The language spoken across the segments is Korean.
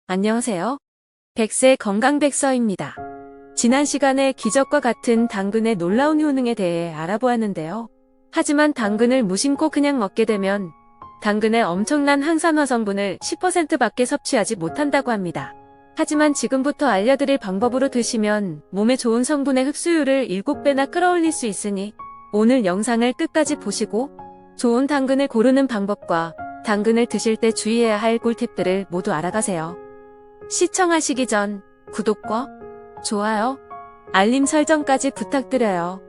안녕하세요. 백세 건강백서입니다. 지난 시간에 기적과 같은 당근의 놀라운 효능에 대해 알아보았는데요. 하지만 당근을 무심코 그냥 먹게 되면 당근의 엄청난 항산화 성분을 10%밖에 섭취하지 못한다고 합니다. 하지만 지금부터 알려드릴 방법으로 드시면 몸에 좋은 성분의 흡수율을 7배나 끌어올릴 수 있으니 오늘 영상을 끝까지 보시고 좋은 당근을 고르는 방법과 당근을 드실 때 주의해야 할 꿀팁들을 모두 알아가세요. 시청하시기 전 구독과 좋아요, 알림 설정까지 부탁드려요.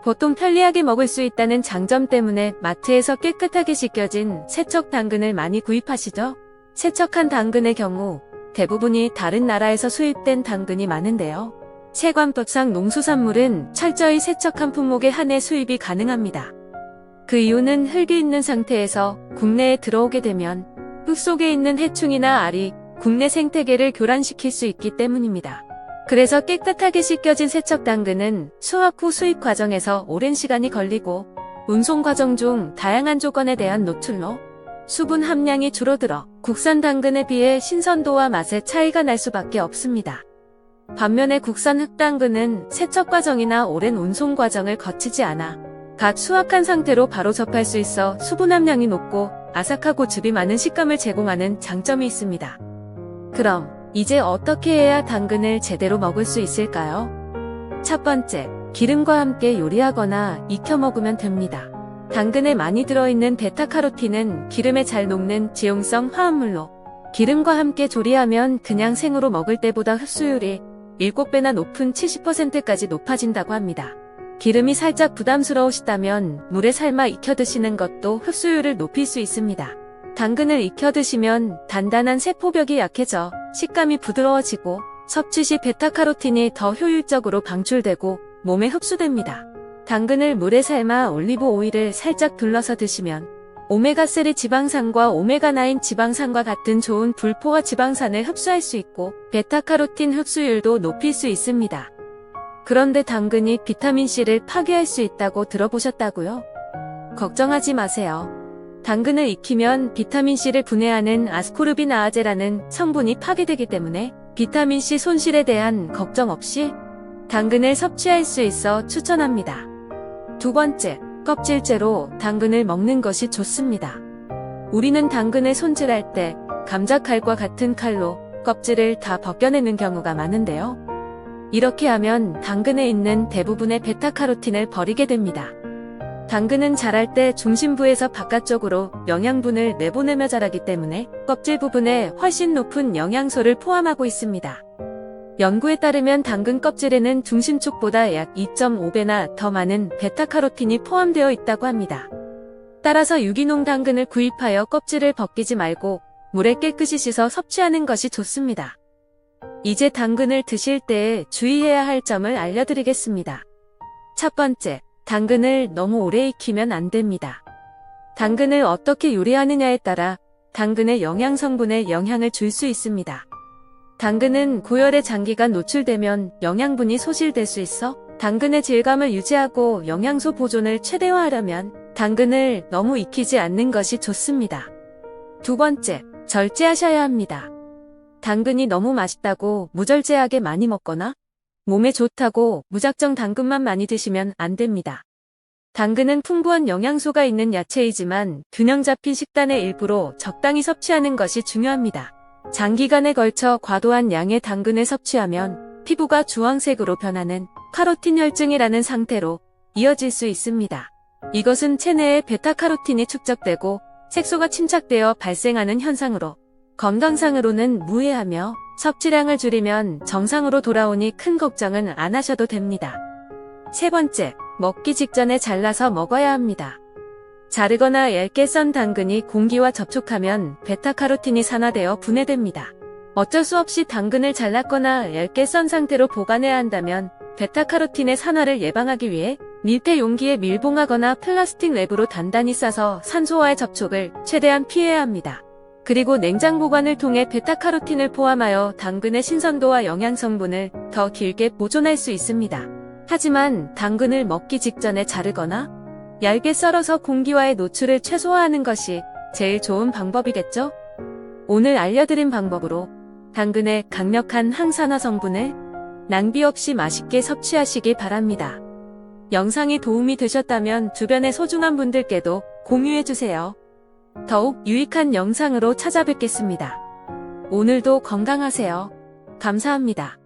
보통 편리하게 먹을 수 있다는 장점 때문에 마트에서 깨끗하게 씻겨진 세척 당근을 많이 구입하시죠? 세척한 당근의 경우 대부분이 다른 나라에서 수입된 당근이 많은데요. 세관법상 농수산물은 철저히 세척한 품목에 한해 수입이 가능합니다. 그 이유는 흙이 있는 상태에서 국내에 들어오게 되면 흙 속에 있는 해충이나 알이 국내 생태계를 교란시킬 수 있기 때문입니다. 그래서 깨끗하게 씻겨진 세척 당근은 수확 후 수입 과정에서 오랜 시간이 걸리고 운송 과정 중 다양한 조건에 대한 노출로 수분 함량이 줄어들어 국산 당근에 비해 신선도와 맛의 차이가 날 수밖에 없습니다. 반면에 국산 흙당근은 세척 과정이나 오랜 운송 과정을 거치지 않아 갓 수확한 상태로 바로 접할 수 있어 수분 함량이 높고 아삭하고 즙이 많은 식감을 제공하는 장점이 있습니다. 그럼 이제 어떻게 해야 당근을 제대로 먹을 수 있을까요? 첫 번째, 기름과 함께 요리하거나 익혀 먹으면 됩니다. 당근에 많이 들어있는 베타카로틴은 기름에 잘 녹는 지용성 화합물로 기름과 함께 조리하면 그냥 생으로 먹을 때보다 흡수율이 7배나 높은 70%까지 높아진다고 합니다. 기름이 살짝 부담스러우시다면 물에 삶아 익혀 드시는 것도 흡수율을 높일 수 있습니다. 당근을 익혀 드시면 단단한 세포벽이 약해져 식감이 부드러워지고 섭취 시 베타카로틴이 더 효율적으로 방출되고 몸에 흡수됩니다. 당근을 물에 삶아 올리브 오일을 살짝 둘러서 드시면 오메가3 지방산과 오메가9 지방산과 같은 좋은 불포화 지방산을 흡수할 수 있고 베타카로틴 흡수율도 높일 수 있습니다. 그런데 당근이 비타민C를 파괴할 수 있다고 들어보셨다고요? 걱정하지 마세요. 당근을 익히면 비타민C를 분해하는 아스코르빈아아제라는 성분이 파괴되기 때문에 비타민C 손실에 대한 걱정 없이 당근을 섭취할 수 있어 추천합니다. 두 번째, 껍질째로 당근을 먹는 것이 좋습니다. 우리는 당근을 손질할 때 감자칼과 같은 칼로 껍질을 다 벗겨내는 경우가 많은데요. 이렇게 하면 당근에 있는 대부분의 베타카로틴을 버리게 됩니다. 당근은 자랄 때 중심부에서 바깥쪽으로 영양분을 내보내며 자라기 때문에 껍질 부분에 훨씬 높은 영양소를 포함하고 있습니다. 연구에 따르면 당근 껍질에는 중심 쪽보다 약 2.5배나 더 많은 베타카로틴이 포함되어 있다고 합니다. 따라서 유기농 당근을 구입하여 껍질을 벗기지 말고 물에 깨끗이 씻어 섭취하는 것이 좋습니다. 이제 당근을 드실 때 주의해야 할 점을 알려드리겠습니다. 첫 번째, 당근을 너무 오래 익히면 안 됩니다. 당근을 어떻게 요리하느냐에 따라 당근의 영양 성분에 영향을 줄 수 있습니다. 당근은 고열에 장기간 노출되면 영양분이 소실될 수 있어 당근의 질감을 유지하고 영양소 보존을 최대화하려면 당근을 너무 익히지 않는 것이 좋습니다. 두 번째, 절제하셔야 합니다. 당근이 너무 맛있다고 무절제하게 많이 먹거나 몸에 좋다고 무작정 당근만 많이 드시면 안 됩니다. 당근은 풍부한 영양소가 있는 야채이지만 균형 잡힌 식단의 일부로 적당히 섭취하는 것이 중요합니다. 장기간에 걸쳐 과도한 양의 당근을 섭취하면 피부가 주황색으로 변하는 카로틴 혈증이라는 상태로 이어질 수 있습니다. 이것은 체내에 베타카로틴이 축적되고 색소가 침착되어 발생하는 현상으로 건강상으로는 무해하며 섭취량을 줄이면 정상으로 돌아오니 큰 걱정은 안 하셔도 됩니다. 세 번째, 먹기 직전에 잘라서 먹어야 합니다. 자르거나 얇게 썬 당근이 공기와 접촉하면 베타카로틴이 산화되어 분해됩니다. 어쩔 수 없이 당근을 잘랐거나 얇게 썬 상태로 보관해야 한다면 베타카로틴의 산화를 예방하기 위해 밀폐 용기에 밀봉하거나 플라스틱 랩으로 단단히 싸서 산소와의 접촉을 최대한 피해야 합니다. 그리고 냉장 보관을 통해 베타카로틴을 포함하여 당근의 신선도와 영양 성분을 더 길게 보존할 수 있습니다. 하지만 당근을 먹기 직전에 자르거나 얇게 썰어서 공기와의 노출을 최소화하는 것이 제일 좋은 방법이겠죠? 오늘 알려드린 방법으로 당근의 강력한 항산화 성분을 낭비 없이 맛있게 섭취하시기 바랍니다. 영상이 도움이 되셨다면 주변의 소중한 분들께도 공유해주세요. 더욱 유익한 영상으로 찾아뵙겠습니다. 오늘도 건강하세요. 감사합니다.